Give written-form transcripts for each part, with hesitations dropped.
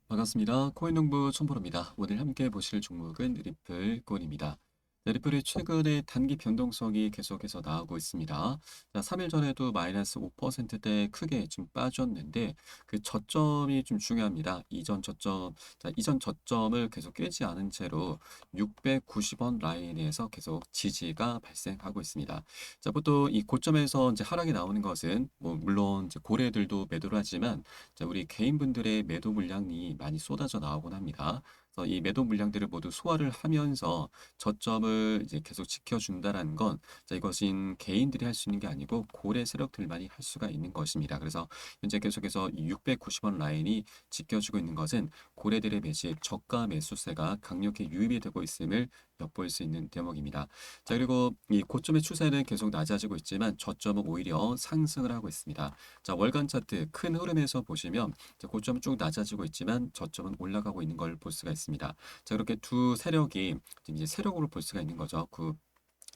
반갑습니다. 코인농부 촌보로입니다. 오늘 함께 보실 종목은 리플 코인입니다. 네, 리플이 최근에 단기 변동성이 계속해서 나오고 있습니다. 자, 3일 전에도 마이너스 5%대 크게 좀 빠졌는데 그 저점이 좀 중요합니다. 이전 저점을 계속 깨지 않은 채로 690원 라인에서 계속 지지가 발생하고 있습니다. 자, 보통 이 고점에서 이제 하락이 나오는 것은 뭐 물론 이제 고래들도 매도를 하지만 자, 우리 개인분들의 매도 물량이 많이 쏟아져 나오곤 합니다. 그래서 이 매도 물량들을 모두 소화를 하면서 저점을 이제 계속 지켜준다라는 건 자, 이것은 개인들이 할 수 있는 게 아니고 고래 세력들만이 할 수가 있는 것입니다. 그래서 현재 계속해서 이 690원 라인이 지켜주고 있는 것은 고래들의 매집 저가 매수세가 강력히 유입이 되고 있음을 엿볼 수 있는 대목입니다. 자, 그리고 이 고점의 추세는 계속 낮아지고 있지만 저점은 오히려 상승을 하고 있습니다. 자, 월간 차트 큰 흐름에서 보시면 고점은 쭉 낮아지고 있지만 저점은 올라가고 있는 걸 볼 수가 있습니다. 자, 그렇게 두 세력이 이제 세력으로 볼 수가 있는 거죠. 그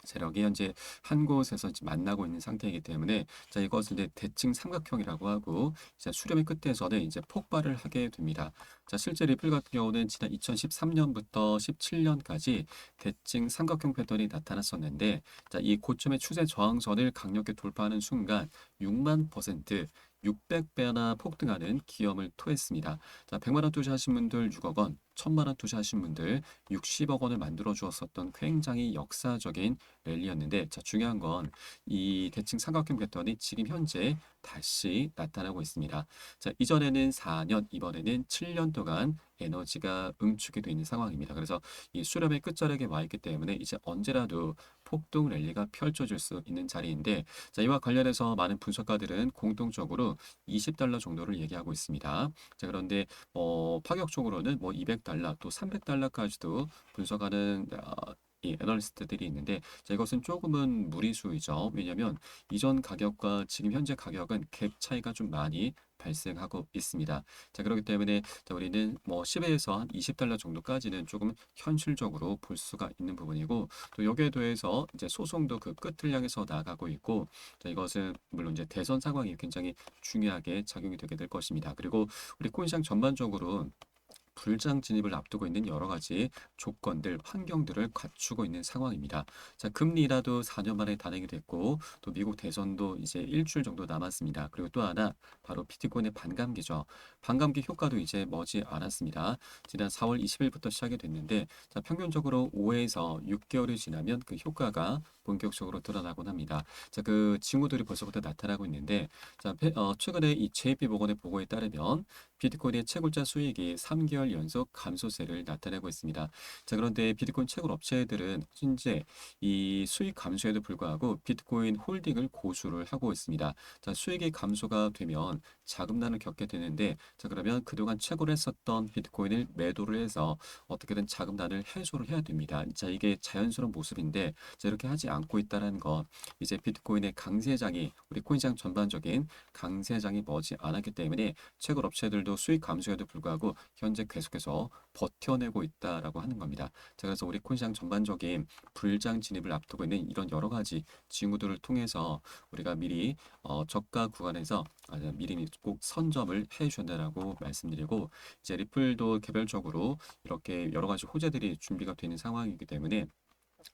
세력이 현재 한 곳에서 지금 만나고 있는 상태이기 때문에 자, 이것을 이제 대칭 삼각형이라고 하고 이제 수렴의 끝에서는 이제 폭발을 하게 됩니다. 자, 실제 리플 같은 경우는 지난 2013년부터 17년까지 대칭 삼각형 패턴이 나타났었는데 자, 이 고점의 추세 저항선을 강력히 돌파하는 순간 6만 퍼센트 600배나 폭등하는 기염을 토했습니다. 자, 100만 원 투자하신 분들 6억 원, 1000만 원 투자하신 분들 60억 원을 만들어 주었었던 굉장히 역사적인 랠리였는데 자, 중요한 건 이 대칭 삼각형 패턴이 지금 현재 다시 나타나고 있습니다. 자, 이전에는 4년, 이번에는 7년 동안 에너지가 응축이 되어 있는 상황입니다. 그래서 이 수렴의 끝자락에 와 있기 때문에 이제 언제라도 폭등 랠리가 펼쳐질 수 있는 자리인데 자, 이와 관련해서 많은 분석가들은 공통적으로 20달러 정도를 얘기하고 있습니다. 자, 그런데 파격적으로는 뭐 200달러 또 300달러까지도 분석하는 이 애널리스트들이 있는데 자, 이것은 조금은 무리수이죠. 왜냐하면 이전 가격과 지금 현재 가격은 갭 차이가 좀 많이 발생하고 있습니다. 자, 그렇기 때문에 자, 우리는 뭐 10에서 한 20달러 정도까지는 조금 현실적으로 볼 수가 있는 부분이고 또 여기에 더해서 이제 소송도 그 끝을 향해서 나가고 있고 자, 이것은 물론 이제 대선 상황이 굉장히 중요하게 작용이 되게 될 것입니다. 그리고 우리 코인시장 전반적으로 불장 진입을 앞두고 있는 여러 가지 조건들, 환경들을 갖추고 있는 상황입니다. 자, 금리라도 4년 만에 단행이 됐고, 또 미국 대선도 이제 일주일 정도 남았습니다. 그리고 또 하나, 바로 비트코인의 반감기죠. 반감기 효과도 이제 머지 않았습니다. 지난 4월 20일부터 시작이 됐는데, 자, 평균적으로 5에서 6개월이 지나면 그 효과가 본격적으로 드러나곤 합니다. 자, 그 징후들이 벌써부터 나타나고 있는데, 자, 최근에 이 JP 모건의 보고에 따르면 비트코인의 채굴자 수익이 3개월 연속 감소세를 나타내고 있습니다. 자, 그런데 비트코인 채굴 업체들은 현재 이 수익 감소에도 불구하고 비트코인 홀딩을 고수를 하고 있습니다. 자, 수익이 감소가 되면 자금난을 겪게 되는데, 자, 그러면 그동안 채굴을 했었던 비트코인을 매도를 해서 어떻게든 자금난을 해소를 해야 됩니다. 자, 이게 자연스러운 모습인데, 자, 이렇게 하지 않고 있다는 것, 이제 비트코인의 강세장이 우리 코인시장 전반적인 강세장이 머지 않았기 때문에 채굴 업체들도 수익 감소에도 불구하고 현재 계속해서 버텨내고 있다라고 하는 겁니다. 자, 그래서 우리 코인시장 전반적인 불장 진입을 앞두고 있는 이런 여러 가지 징후들을 통해서 우리가 미리 저가 구간에서 미리 꼭 선점을 해 주신다라고 말씀드리고 이제 리플도 개별적으로 이렇게 여러 가지 호재들이 준비가 되는 상황이기 때문에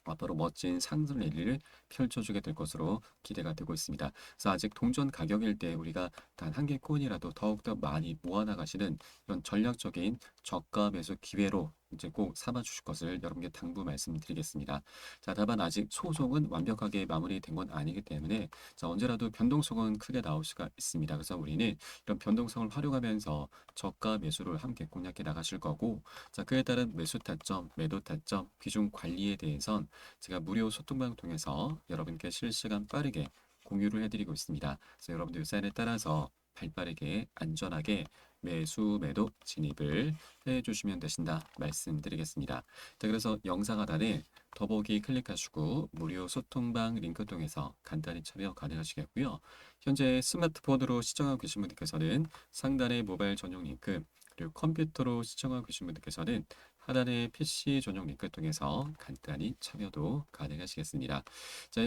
앞으로 멋진 상승 랠리를 펼쳐주게 될 것으로 기대가 되고 있습니다. 그래서 아직 동전 가격일 때 우리가 단 한 개 코인이라도 더욱더 많이 모아나가시는 이런 전략적인 저가 매수 기회로 이제 꼭 삼아 주실 것을 여러분께 당부 말씀드리겠습니다. 자, 다만 아직 소송은 완벽하게 마무리된 건 아니기 때문에 자, 언제라도 변동성은 크게 나올 수가 있습니다. 그래서 우리는 이런 변동성을 활용하면서 저가 매수를 함께 공략해 나가실 거고 자, 그에 따른 매수 타점, 매도 타점, 비중 관리에 대해선 제가 무료 소통방을 통해서 여러분께 실시간 빠르게 공유를 해드리고 있습니다. 그래서 여러분들 사인에 따라서 발빠르게 안전하게 매수, 매도 진입을 해주시면 되신다 말씀드리겠습니다. 자, 그래서 영상 하단에 더보기 클릭하시고 무료 소통방 링크 통해서 간단히 참여 가능하시겠고요. 현재 스마트폰으로 시청하고 계신 분들께서는 상단의 모바일 전용 링크 그리고 컴퓨터로 시청하고 계신 분들께서는 하단의 PC 전용 링크 통해서 간단히 참여도 가능하시겠습니다. 자,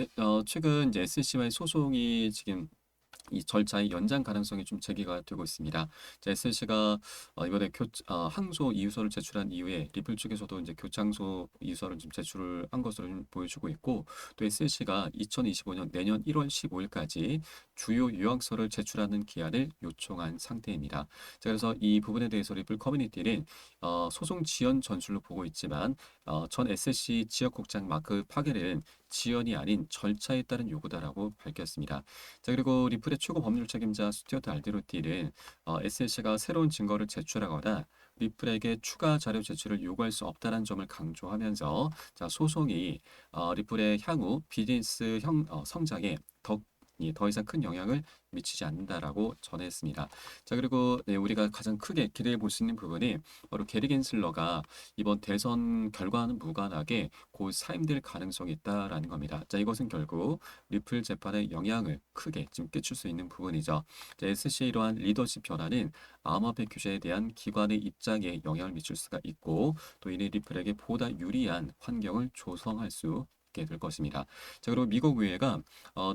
최근 이제 SC와의 소송이 지금 이 절차의 연장 가능성이 좀 제기가 되고 있습니다. 자, SLC가 이번에 항소 이유서를 제출한 이후에 리플 측에서도 이제 교창소 이유서를 좀 제출을 한 것으로 좀 보여주고 있고, 또 SLC가 2025년 내년 1월 15일까지 주요 요약서를 제출하는 기한을 요청한 상태입니다. 자, 그래서 이 부분에 대해서 리플 커뮤니티는 소송 지연 전술로 보고 있지만 전 SLC 지역국장 마크 파게는 지연이 아닌 절차에 따른 요구다라고 밝혔습니다. 자, 그리고 리플의 최고 법률 책임자 스튜어트 알데로티는 SLC가 새로운 증거를 제출하거나 리플에게 추가 자료 제출을 요구할 수 없다는 점을 강조하면서, 자, 소송이 리플의 향후 비즈니스 성장에 더 이상 큰 영향을 미치지 않는다라고 전했습니다. 자, 그리고 네, 우리가 가장 크게 기대해 볼 수 있는 부분이 바로 게리 겐슬러가 이번 대선 결과와는 무관하게 곧 사임될 가능성이 있다라는 겁니다. 자, 이것은 결국 리플 재판에 영향을 크게 지금 끼칠 수 있는 부분이죠. 자, SC의 이러한 리더십 변화는 암호화폐 규제에 대한 기관의 입장에 영향을 미칠 수가 있고, 또 이는 리플에게 보다 유리한 환경을 조성할 수 있게 될 것입니다. 자, 그리고 미국 의회가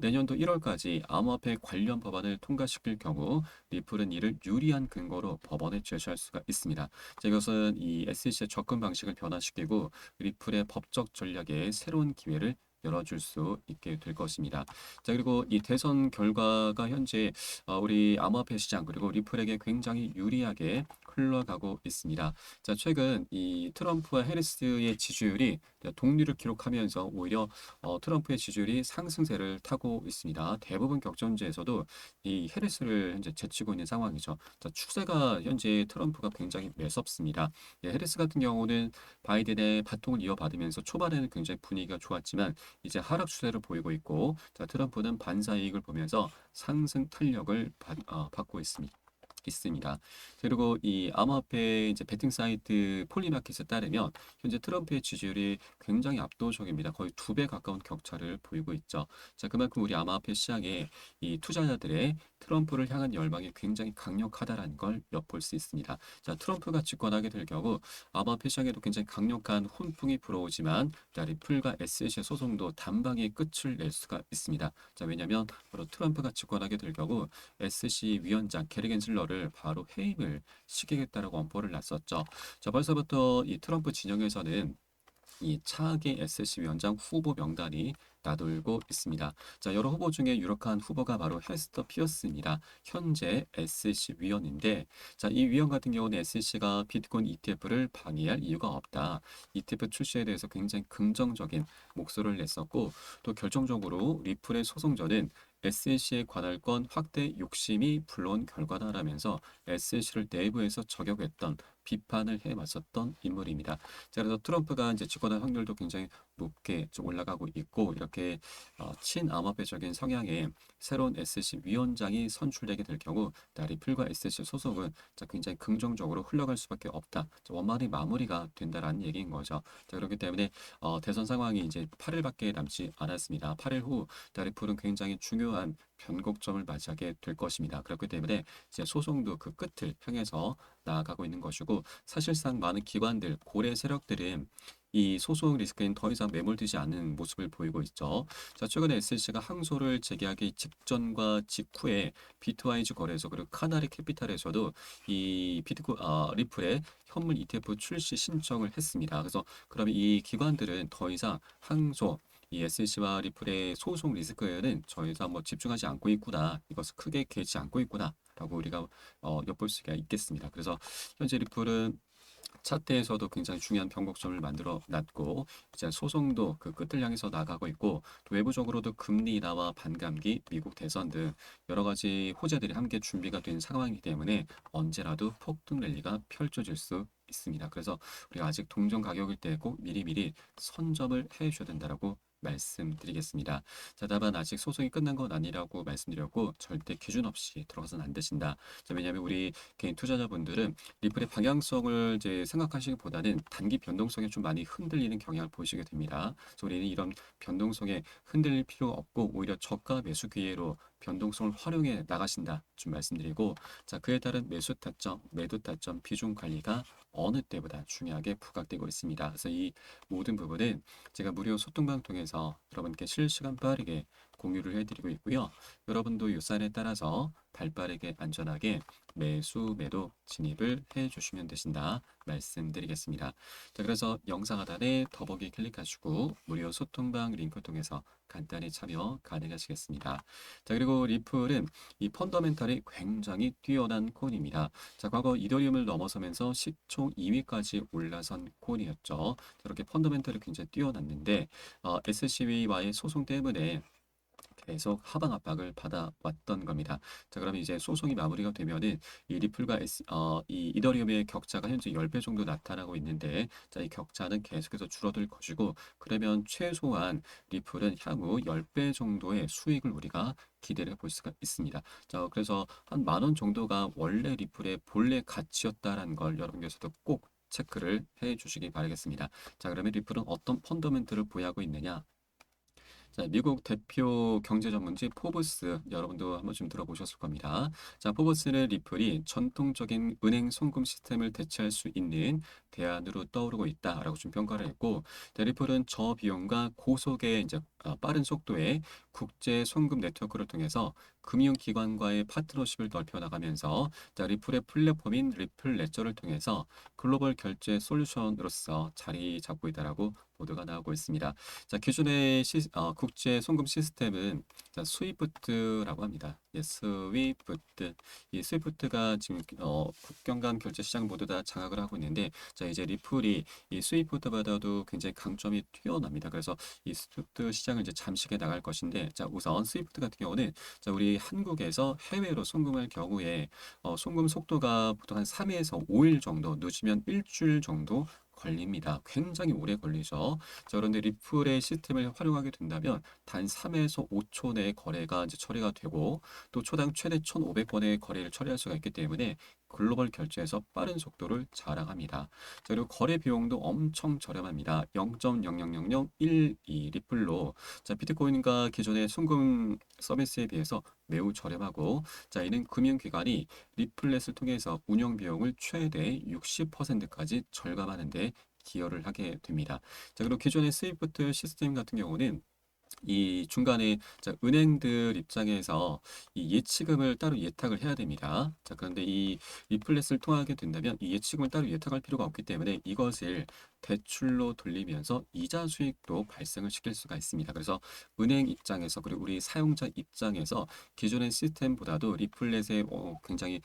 내년도 1월까지 암호화폐 관련 법안을 통과시킬 경우 리플은 이를 유리한 근거로 법원에 제시할 수가 있습니다. 자, 이것은 이 SEC의 접근 방식을 변화시키고 리플의 법적 전략에 새로운 기회를 열어줄 수 있게 될 것입니다. 자, 그리고 이 대선 결과가 현재 우리 암호화폐 시장 그리고 리플에게 굉장히 유리하게 흘러가고 있습니다. 자, 최근 이 트럼프와 해리스의 지지율이 동률을 기록하면서 오히려 트럼프의 지지율이 상승세를 타고 있습니다. 대부분 격전지에서도 이 해리스를 현재 제치고 있는 상황이죠. 자, 추세가 현재 트럼프가 굉장히 매섭습니다. 예, 해리스 같은 경우는 바이든의 바통을 이어받으면서 초반에는 굉장히 분위기가 좋았지만 이제 하락 추세를 보이고 있고, 자, 트럼프는 반사 이익을 보면서 상승 탄력을 받고 있습니다. 그리고 이 암호화폐 이제 베팅 사이트 폴리마켓에 따르면 현재 트럼프의 지지율이 굉장히 압도적입니다. 거의 2배 가까운 격차를 보이고 있죠. 자, 그만큼 우리 암호화폐 시장에 이 투자자들의 트럼프를 향한 열망이 굉장히 강력하다라는 걸 엿볼 수 있습니다. 자, 트럼프가 집권하게 될 경우 암호화폐 시장에도 굉장히 강력한 훈풍이 불어오지만, 자, 리플과 SEC 소송도 단방에 끝을 낼 수가 있습니다. 자, 왜냐하면 바로 트럼프가 집권하게 될 경우 SEC 위원장 게리 겐슬러를 바로 해임을 시키겠다라고 엄포를 놨었죠. 자, 벌써부터 이 트럼프 진영에서는 이 차기 SEC 위원장 후보 명단이 나돌고 있습니다. 자, 여러 후보 중에 유력한 후보가 바로 헤스터 피어스입니다. 현재 SEC 위원인데, 자, 이 위원 같은 경우는 SEC가 비트코인 ETF를 방해할 이유가 없다. ETF 출시에 대해서 굉장히 긍정적인 목소리를 냈었고, 또 결정적으로 리플의 소송전은 SEC의 관할권 확대 욕심이 불러온 결과다라면서 SEC를 내부에서 저격했던 비판을 해 맞섰던 인물입니다. 자, 그래서 트럼프가 이제 집권할 확률도 굉장히 높게 좀 올라가고 있고, 이렇게 친암호화폐적인 성향의 새로운 SEC 위원장이 선출되게 될 경우 리플과 SEC 소송은 자, 굉장히 긍정적으로 흘러갈 수밖에 없다. 자, 원만히 마무리가 된다라는 얘기인 거죠. 자, 그렇기 때문에 대선 상황이 이제 8일밖에 남지 않았습니다. 8일 후 리플은 굉장히 중요한 변곡점을 맞이하게 될 것입니다. 그렇기 때문에 이제 소송도 그 끝을 향해서 나아가고 있는 것이고, 사실상 많은 기관들, 고래 세력들은 이 소송 리스크엔 더 이상 매몰되지 않는 모습을 보이고 있죠. 자, 최근에 SLC가 항소를 제기하기 직전과 직후에 비트와이즈 거래소 그리고 카나리 캐피탈에서도 이 리플의 현물 ETF 출시 신청을 했습니다. 그래서 그러면 이 기관들은 더 이상 항소 이 SEC와 리플의 소송 리스크에는 더 이상 뭐 집중하지 않고 있구나. 이것을 크게 개의치 않고 있구나. 라고 우리가 엿볼 수가 있겠습니다. 그래서 현재 리플은 차트에서도 굉장히 중요한 변곡점을 만들어 놨고, 이제 소송도 그 끝을 향해서 나가고 있고, 또 외부적으로도 금리 인하와 반감기, 미국 대선 등 여러 가지 호재들이 함께 준비가 된 상황이기 때문에 언제라도 폭등 랠리가 펼쳐질 수 있습니다. 그래서 우리가 아직 동전 가격일 때 꼭 미리미리 선점을 해 줘야 된다라고 말씀드리겠습니다. 자, 다만 아직 소송이 끝난 건 아니라고 말씀드렸고, 절대 기준 없이 들어가서는 안 되신다. 자, 왜냐하면 우리 개인 투자자분들은 리플의 방향성을 이제 생각하시기보다는 단기 변동성에 좀 많이 흔들리는 경향을 보시게 됩니다. 그래서 우리는 이런 변동성에 흔들릴 필요가 없고 오히려 저가 매수 기회로 변동성을 활용해 나가신다 좀 말씀드리고, 자, 그에 따른 매수 타점, 매도 타점 비중 관리가 어느 때보다 중요하게 부각되고 있습니다. 그래서 이 모든 부분은 제가 무료 소통방 통해서 여러분께 실시간 빠르게 공유를 해드리고 있고요. 여러분도 이 사인에 따라서 발빠르게 안전하게 매수 매도 진입을 해주시면 되신다 말씀드리겠습니다. 자, 그래서 영상 하단에 더보기 클릭하시고 무료 소통방 링크 통해서 간단히 참여 가능하시겠습니다. 자, 그리고 리플은 이 펀더멘탈이 굉장히 뛰어난 코인입니다. 자, 과거 이더리움을 넘어서면서 시총 2위까지 올라선 코인이었죠. 이렇게 펀더멘탈이 굉장히 뛰어났는데 SCB와의 소송 때문에 계속 하방 압박을 받아왔던 겁니다. 자, 그러면 이제 소송이 마무리가 되면은 이 리플과 이 이더리움의 격차가 현재 10배 정도 나타나고 있는데, 자, 이 격차는 계속해서 줄어들 것이고, 그러면 최소한 리플은 향후 10배 정도의 수익을 우리가 기대를 볼 수가 있습니다. 자, 그래서 한 10,000원 정도가 원래 리플의 본래 가치였다라는 걸 여러분께서도 꼭 체크를 해 주시기 바라겠습니다. 자, 그러면 리플은 어떤 펀더멘트를 보유하고 있느냐? 자, 미국 대표 경제 전문지 포브스 여러분도 한 번쯤 들어보셨을 겁니다. 자, 포브스는 리플이 전통적인 은행 송금 시스템을 대체할 수 있는 대안으로 떠오르고 있다라고 좀 평가를 했고, 자, 리플은 저비용과 고속의 이제 빠른 속도의 국제 송금 네트워크를 통해서 금융기관과의 파트너십을 넓혀 나가면서 자, 리플의 플랫폼인 리플 레저를 통해서 글로벌 결제 솔루션으로서 자리 잡고 있다라고 보도가 나오고 있습니다. 자, 기존의 국제 송금 시스템은 자, 스위프트라고 합니다. 예, 스위프트. 이 스위프트가 지금 국경 간 결제 시장 모두 다 장악을 하고 있는데, 자, 이제 리플이 이 스위프트보다도 굉장히 강점이 뛰어납니다. 그래서 이 스위프트 시장을 이제 잠식해 나갈 것인데, 자, 우선 스위프트 같은 경우는 자, 우리 한국에서 해외로 송금할 경우에 송금 속도가 보통 한 3일에서 5일 정도, 늦으면 일주일 정도 걸립니다. 굉장히 오래 걸리죠. 자, 그런데 리플의 시스템을 활용하게 된다면 단 3에서 5초 내에 거래가 이제 처리가 되고 또 초당 최대 1,500건의 거래를 처리할 수가 있기 때문에 글로벌 결제에서 빠른 속도를 자랑합니다. 자, 그리고 거래 비용도 엄청 저렴합니다. 0.00001이 리플로 자, 비트코인과 기존의 송금 서비스에 비해서 매우 저렴하고 자, 이는 금융기관이 리플렛을 통해서 운영 비용을 최대 60%까지 절감하는데 기여를 하게 됩니다. 자, 그리고 기존의 스위프트 시스템 같은 경우는 이 중간에 자, 은행들 입장에서 이 예치금을 따로 예탁을 해야 됩니다. 자, 그런데 이 리플렛을 통하게 된다면 이 예치금을 따로 예탁할 필요가 없기 때문에 이것을 대출로 돌리면서 이자 수익도 발생을 시킬 수가 있습니다. 그래서 은행 입장에서 그리고 우리 사용자 입장에서 기존의 시스템보다도 리플렛의 굉장히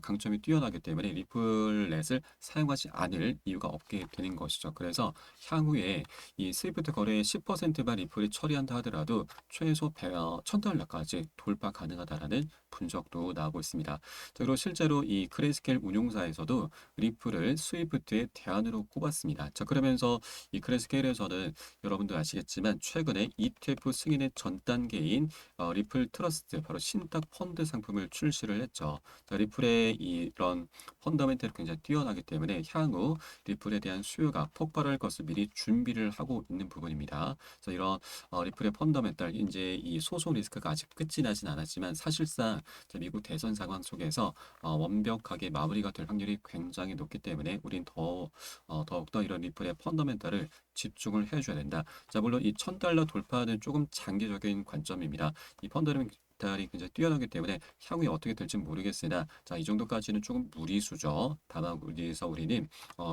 강점이 뛰어나기 때문에 리플렛을 사용하지 않을 이유가 없게 되는 것이죠. 그래서 향후에 이 스위프트 거래의 10%만 리플이 처리한다 하더라도 최소 1,000달러까지 돌파 가능하다라는 분석도 나오고 있습니다. 자, 그리고 실제로 이 크레스켈 운용사에서도 리플을 스위프트의 대안으로 꼽았습니다. 자, 그러면서 이 크레스켈에서는 여러분도 아시겠지만 최근에 ETF 승인의 전 단계인 리플 트러스트 바로 신탁 펀드 상품을 출시를 했죠. 자, 리플의 이런 펀더멘털이 굉장히 뛰어나기 때문에 향후 리플에 대한 수요가 폭발할 것을 미리 준비를 하고 있는 부분입니다. 그래서 이런 리플의 펀더멘탈 이제 이 소송 리스크가 아직 끝이 나진 않았지만 사실상 미국 대선 상황 속에서 완벽하게 마무리가 될 확률이 굉장히 높기 때문에 우린 더욱더 이런 리플의 펀더멘탈을 집중을 해줘야 된다. 자, 물론 이 1,000달러 돌파는 조금 장기적인 관점입니다. 이 펀더멘탈이 굉장히 뛰어나기 때문에 향후에 어떻게 될지 모르겠으나 자, 이 정도까지는 조금 무리수죠. 다만 여기서 우리는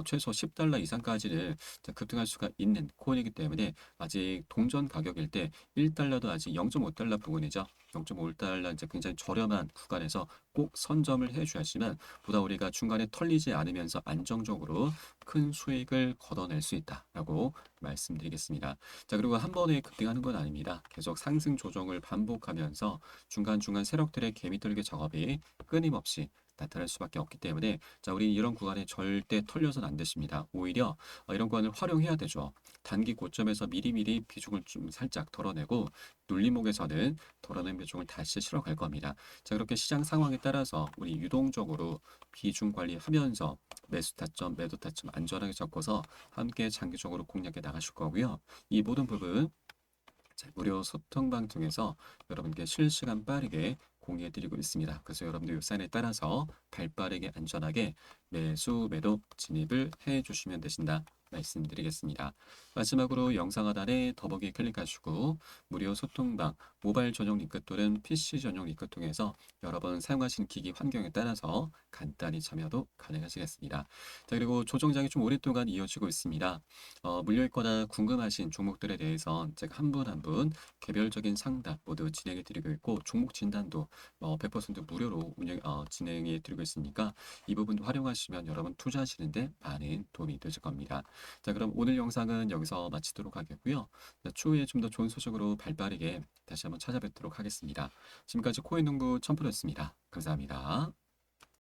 최소 10달러 이상까지는 자, 급등할 수가 있는 코인이기 때문에 아직 동전 가격일 때 1달러도 아직 0.5달러 부근이죠. 0.5달러 이제 굉장히 저렴한 구간에서 꼭 선점을 해줘야지만 보다 우리가 중간에 털리지 않으면서 안정적으로 큰 수익을 걷어낼 수 있다라고 말씀드리겠습니다. 자, 그리고 한 번에 급등하는 건 아닙니다. 계속 상승 조정을 반복하면서 중간중간 세력들의 개미털기 작업이 끊임없이 나타날 수밖에 없기 때문에 자, 우리 이런 구간에 절대 털려서는 안 되십니다. 오히려 이런 구간을 활용해야 되죠. 단기 고점에서 미리미리 비중을 좀 살짝 덜어내고 눌림목에서는 덜어낸 비중을 다시 실어갈 겁니다. 자, 그렇게 시장 상황에 따라서 우리 유동적으로 비중 관리하면서 매수 타점, 매도 타점 안전하게 잡고서 함께 장기적으로 공략해 나가실 거고요. 이 모든 부분 자, 무료 소통방 통해서 여러분께 실시간 빠르게 공유해드리고 있습니다. 그래서 여러분들 요산에 따라서 발빠르게 안전하게 매수, 매도 진입을 해주시면 되신다 말씀드리겠습니다. 마지막으로 영상 하단에 더보기 클릭하시고 무료 소통방, 모바일 전용 링크 또는 PC 전용 링크 통해서 여러 번 사용하신 기기 환경에 따라서 간단히 참여도 가능하시겠습니다. 자, 그리고 조정장이 좀 오랫동안 이어지고 있습니다. 물려있거나 궁금하신 종목들에 대해서 제가 한 분 한 분 개별적인 상담 모두 진행해 드리고 있고 종목 진단도 100% 무료로 진행해 드리고 있으니까 이 부분도 활용하시면 여러분 투자하시는데 많은 도움이 되실 겁니다. 자, 그럼 오늘 영상은 여기서 마치도록 하겠고요. 자, 추후에 좀 더 좋은 소식으로 발빠르게 다시 한번 찾아뵙도록 하겠습니다. 지금까지 코인농부 첨프로였습니다. 감사합니다.